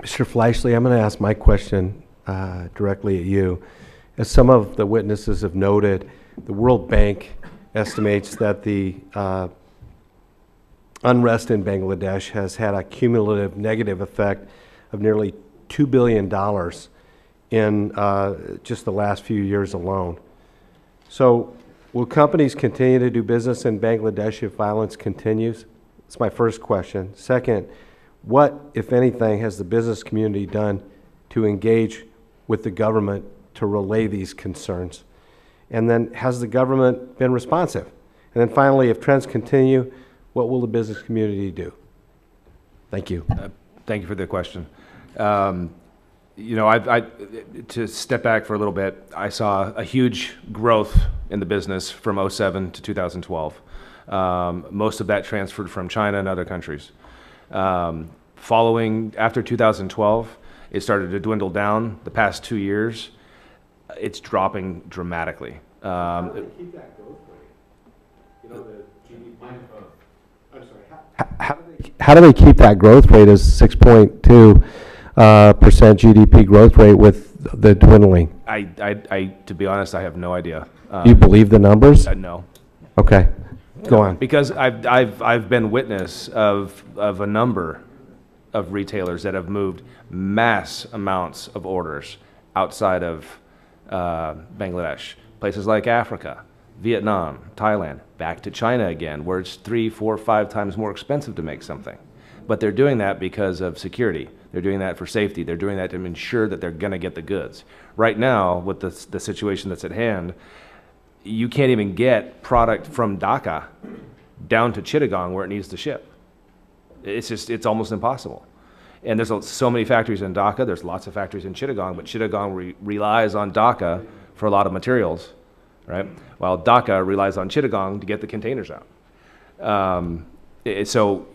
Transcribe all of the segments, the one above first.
Mr. Fleischle, I'm going to ask my question directly at you. As some of the witnesses have noted, the World Bank estimates that the unrest in Bangladesh has had a cumulative negative effect of nearly $2 billion in just the last few years alone. So will companies continue to do business in Bangladesh if violence continues? That's my first question. Second, what, if anything, has the business community done to engage with the government to relay these concerns? And then, has the government been responsive? And then finally, if trends continue, what will the business community do? Thank you. Thank you for the question. You know, to step back for a little bit, I saw a huge growth in the business from '07 to 2012. Most of that transferred from China and other countries. After 2012, it started to dwindle down. The past 2 years, it's dropping dramatically. How do they keep that growth rate? You know, the GDP. I'm sorry. How do they keep that growth rate as 6.2% GDP growth rate with the dwindling? To be honest, I have no idea. Do you believe the numbers? No. Okay, go on. Because I've been witness of a number of retailers that have moved mass amounts of orders outside of Bangladesh, places like Africa, Vietnam, Thailand, back to China again, where it's 3, 4, 5 times more expensive to make something. But they're doing that because of security. They're doing that for safety. They're doing that to ensure that they're going to get the goods. Right now, with the situation that's at hand, you can't even get product from Dhaka down to Chittagong where it needs to ship. It's almost impossible. And there's so many factories in Dhaka. There's lots of factories in Chittagong, but Chittagong relies on Dhaka for a lot of materials, right? While Dhaka relies on Chittagong to get the containers out. So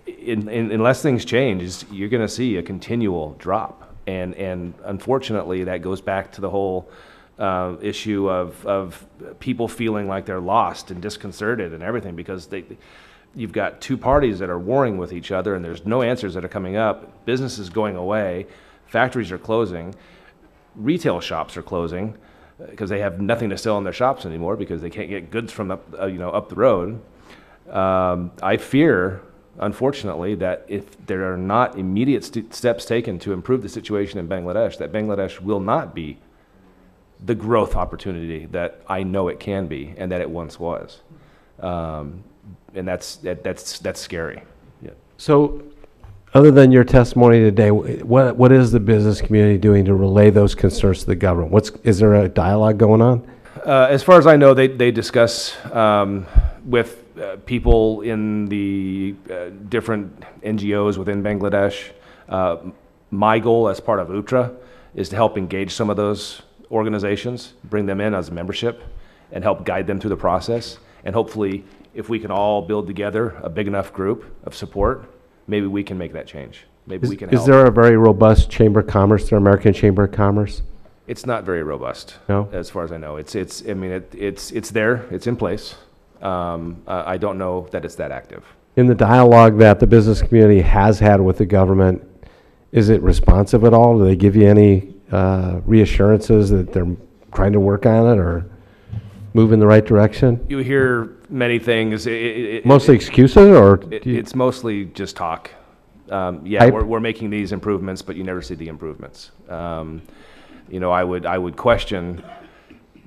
unless things change, you're going to see a continual drop. And unfortunately, that goes back to the whole issue of people feeling like they're lost and disconcerted and everything, because you've got two parties that are warring with each other, and there's no answers that are coming up. Business is going away. Factories are closing. Retail shops are closing because they have nothing to sell in their shops anymore because they can't get goods from up the road. I fear, unfortunately, that if there are not immediate steps taken to improve the situation in Bangladesh, that Bangladesh will not be the growth opportunity that I know it can be and that it once was. And that's scary. Yeah. So, other than your testimony today, what is the business community doing to relay those concerns to the government? Is there a dialogue going on? As far as I know, they discuss with people in the different NGOs within Bangladesh. My goal as part of UTRA is to help engage some of those organizations, bring them in as membership, and help guide them through the process. And hopefully, if we can all build together a big enough group of support, maybe we can make that change. Maybe we can help. Is there a very robust Chamber of Commerce, the American Chamber of Commerce? It's not very robust, no? As far as I know. It's there, it's in place. I don't know that it's that active. In the dialogue that the business community has had with the government, is it responsive at all? Do they give you any reassurances that they're trying to work on it or move in the right direction? You hear many things. Mostly excuses, or it's mostly just talk. Yeah, we're making these improvements, but you never see the improvements. I would question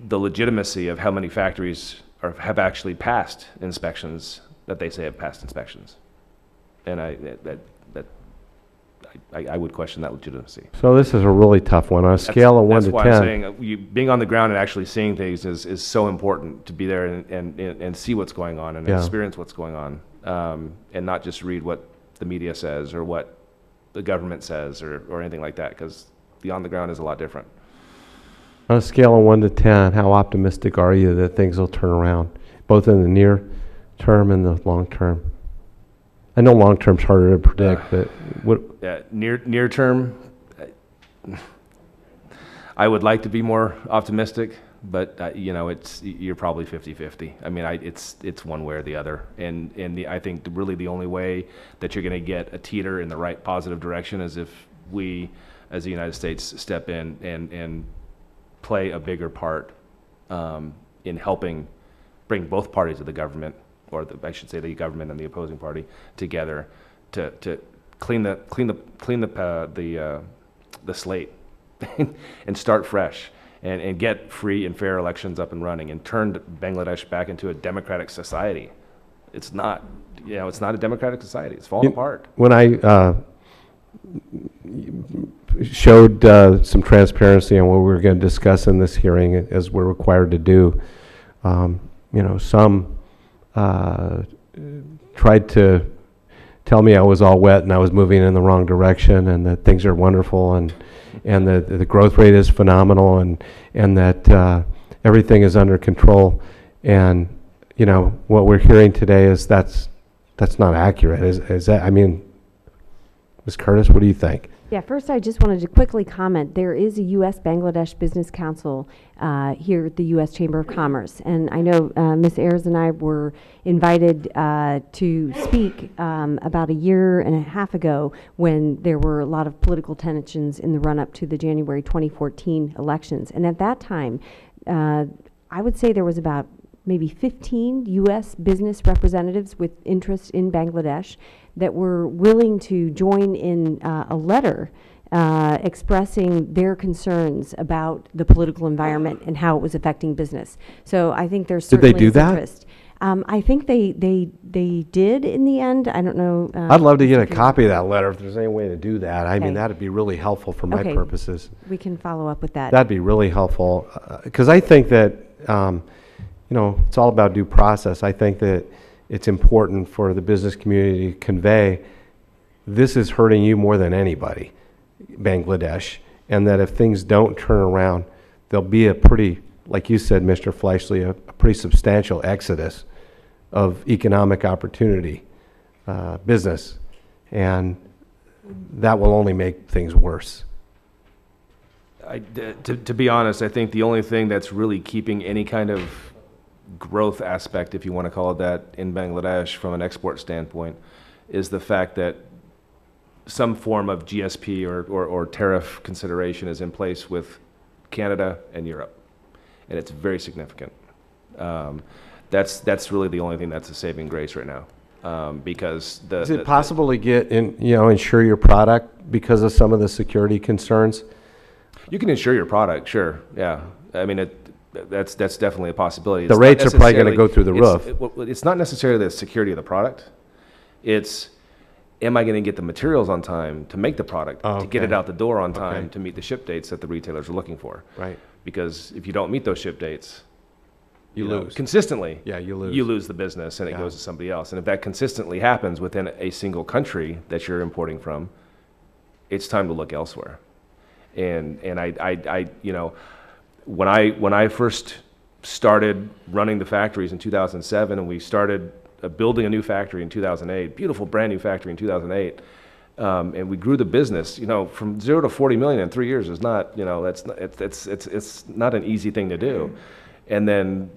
the legitimacy of how many factories have actually passed inspections that they say have passed inspections, and I would question that legitimacy. So this is a really tough one. On a scale of 1 to 10. That's why I'm saying being on the ground and actually seeing things is so important, to be there and see what's going on and experience what's going on, and not just read what the media says or what the government says or anything like that, because the on the ground is a lot different. On a scale of 1 to 10, how optimistic are you that things will turn around, both in the near term and the long term? I know long term's harder to predict, but what? Yeah, near term, I would like to be more optimistic, but you're probably 50-50. I mean, it's one way or the other, and I think really the only way that you're going to get a teeter in the right positive direction is if we, as the United States, step in and play a bigger part in helping bring both parties of the government, or I should say the government and the opposing party, together to clean the slate and start fresh and get free and fair elections up and running and turn Bangladesh back into a democratic society. It's not, it's not a democratic society. It's falling apart. When I showed some transparency on what we were going to discuss in this hearing, as we're required to do, some tried to tell me I was all wet and I was moving in the wrong direction, and that things are wonderful, and the growth rate is phenomenal, and that everything is under control. And what we're hearing today is that's not accurate. Is that, I mean, Ms. Curtis, what do you think? Yeah, first I just wanted to quickly comment. There is a U.S.-Bangladesh Business Council here at the U.S. Chamber of Commerce. And I know Ms. Ayers and I were invited to speak about a year and a half ago when there were a lot of political tensions in the run-up to the January 2014 elections. And at that time, I would say there was about maybe 15 U.S. business representatives with interest in Bangladesh that were willing to join in a letter expressing their concerns about the political environment and how it was affecting business. So I think there's certainly Did they do that? interest. I think they did in the end. I don't know. I'd love to get a copy of that letter if there's any way to do that. I mean, Okay. that'd be really helpful for my Okay. purposes. We can follow up with that. That'd be really helpful, because I think that, it's all about due process. I think that it's important for the business community to convey this is hurting you more than anybody, Bangladesh, and that if things don't turn around, there'll be a pretty, like you said, Mr. Fleischle, a pretty substantial exodus of economic opportunity, business, and that will only make things worse. To be honest, I think the only thing that's really keeping any kind of growth aspect, if you want to call it that, in Bangladesh from an export standpoint is the fact that some form of GSP or tariff consideration is in place with Canada and Europe, and it's very significant. That's really the only thing that's a saving grace right now, because is it possible to get insure your product because of some of the security concerns? You can insure your product, sure. Yeah, I mean that's definitely a possibility. The rates are probably going to go through the roof. It's not necessarily the security of the product. It's, am I going to get the materials on time to make the product, to get it out the door on time, to meet the ship dates that the retailers are looking for? Right. Because if you don't meet those ship dates, you lose. Consistently, you lose the business, and it goes to somebody else. And if that consistently happens within a single country that you're importing from, it's time to look elsewhere. And I when I first started running the factories in 2007, and we started building a new factory in 2008, beautiful brand new factory in 2008, and we grew the business, from 0 to 40 million in 3 years is not, it's not an easy thing to do. And then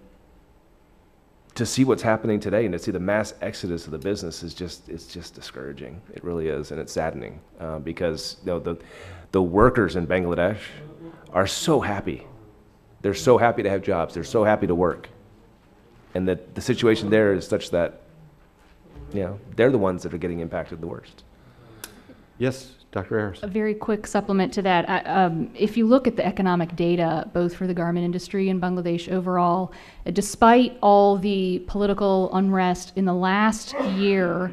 to see what's happening today and to see the mass exodus of the business it's just discouraging. It really is, and it's saddening because the workers in Bangladesh are so happy. They're so happy to have jobs. They're so happy to work. And that the situation there is such that, they're the ones that are getting impacted the worst. Yes, Dr. Ayers. A very quick supplement to that. If you look at the economic data, both for the garment industry in Bangladesh overall, despite all the political unrest in the last year,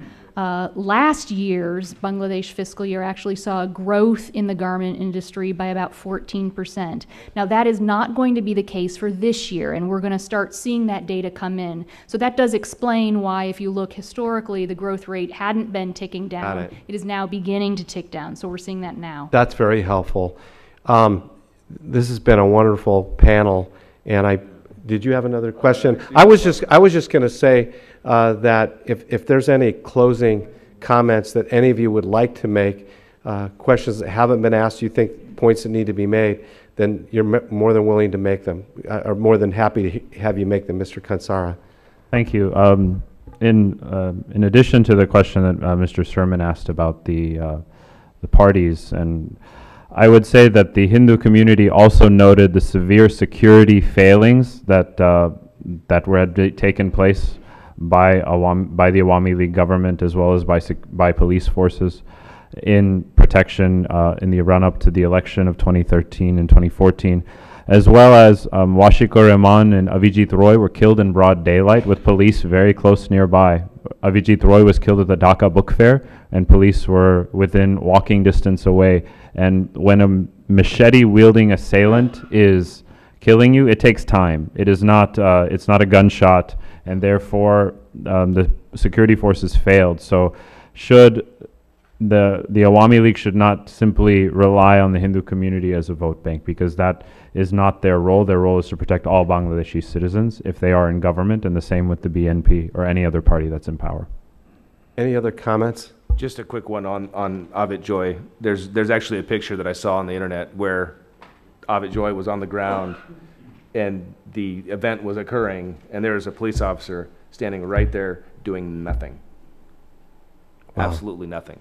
last year's Bangladesh fiscal year actually saw a growth in the garment industry by about 14%. Now that is not going to be the case for this year, and we're going to start seeing that data come in. So that does explain why, if you look historically, the growth rate hadn't been ticking down. It is now beginning to tick down, so we're seeing that now. That's very helpful. This has been a wonderful panel, and did you have another question? I was just going to say that if there's any closing comments that any of you would like to make, questions that haven't been asked, you think points that need to be made, then you're more than willing to make them, or more than happy to have you make them, Mr. Kansara. Thank you. In addition to the question that Mr. Sermon asked about the the parties. And I would say that the Hindu community also noted the severe security failings that had taken place by the Awami League government, as well as by police forces in protection in the run-up to the election of 2013 and 2014, as well as Washiqur Rahman and Avijit Roy were killed in broad daylight with police very close nearby. Avijit Roy was killed at the Dhaka Book Fair, and police were within walking distance away. And when a machete-wielding assailant is killing you, it takes time. It's not a gunshot, and therefore the security forces failed. So the Awami League should not simply rely on the Hindu community as a vote bank, because that is not their role. Their role is to protect all Bangladeshi citizens if they are in government, and the same with the BNP or any other party that's in power. Any other comments? Just a quick one on Avit Joy. There's actually a picture that I saw on the internet where Avit Joy was on the ground and the event was occurring, and there was a police officer standing right there doing nothing. Wow. Absolutely nothing.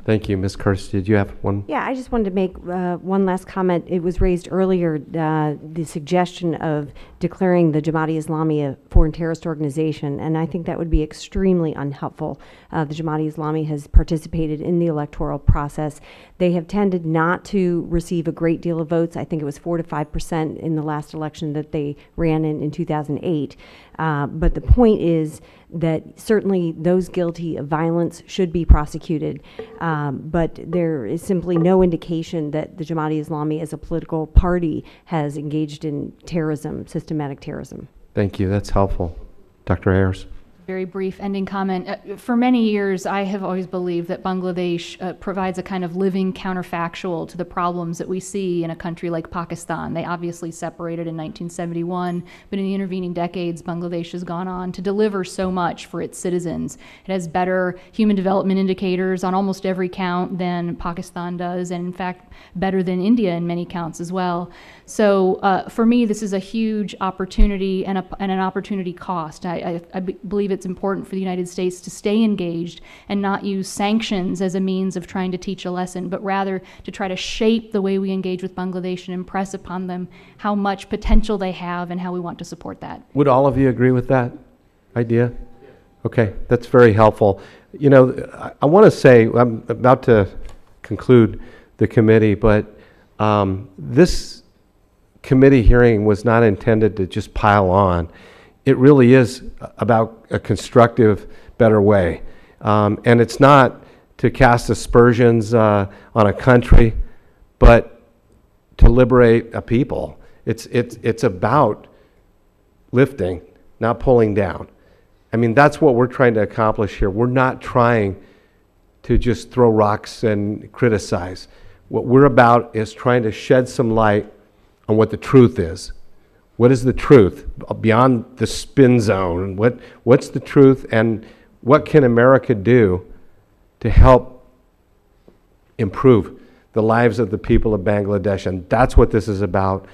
Thank you. Ms. Kurtz, did you have one? Yeah, I just wanted to make one last comment. It was raised earlier, the suggestion of declaring the Jamaat-e-Islami a foreign terrorist organization, and I think that would be extremely unhelpful. The Jamaat-e-Islami has participated in the electoral process. They have tended not to receive a great deal of votes. I think it was 4 to 5% in the last election that they ran in 2008. But the point is that certainly those guilty of violence should be prosecuted. But there is simply no indication that the Jamaat-e-Islami as a political party has engaged in terrorism, systematic terrorism. Thank you. That's helpful. Dr. Ayers? Very brief ending comment. For many years, I have always believed that Bangladesh provides a kind of living counterfactual to the problems that we see in a country like Pakistan. They obviously separated in 1971, but in the intervening decades, Bangladesh has gone on to deliver so much for its citizens. It has better human development indicators on almost every count than Pakistan does, and in fact, better than India in many counts as well. So for me, this is a huge opportunity and an opportunity cost. I believe it's important for the United States to stay engaged and not use sanctions as a means of trying to teach a lesson, but rather to try to shape the way we engage with Bangladesh and impress upon them how much potential they have and how we want to support that. Would all of you agree with that idea? Okay, that's very helpful. You know, I want to say, I'm about to conclude the committee, but this committee hearing was not intended to just pile on. It really is about a constructive, better way. And it's not to cast aspersions on a country, but to liberate a people. It's about lifting, not pulling down. I mean, that's what we're trying to accomplish here. We're not trying to just throw rocks and criticize. What we're about is trying to shed some light on what the truth is. What is the truth beyond the spin zone? What's the truth, and what can America do to help improve the lives of the people of Bangladesh? And that's what this is about.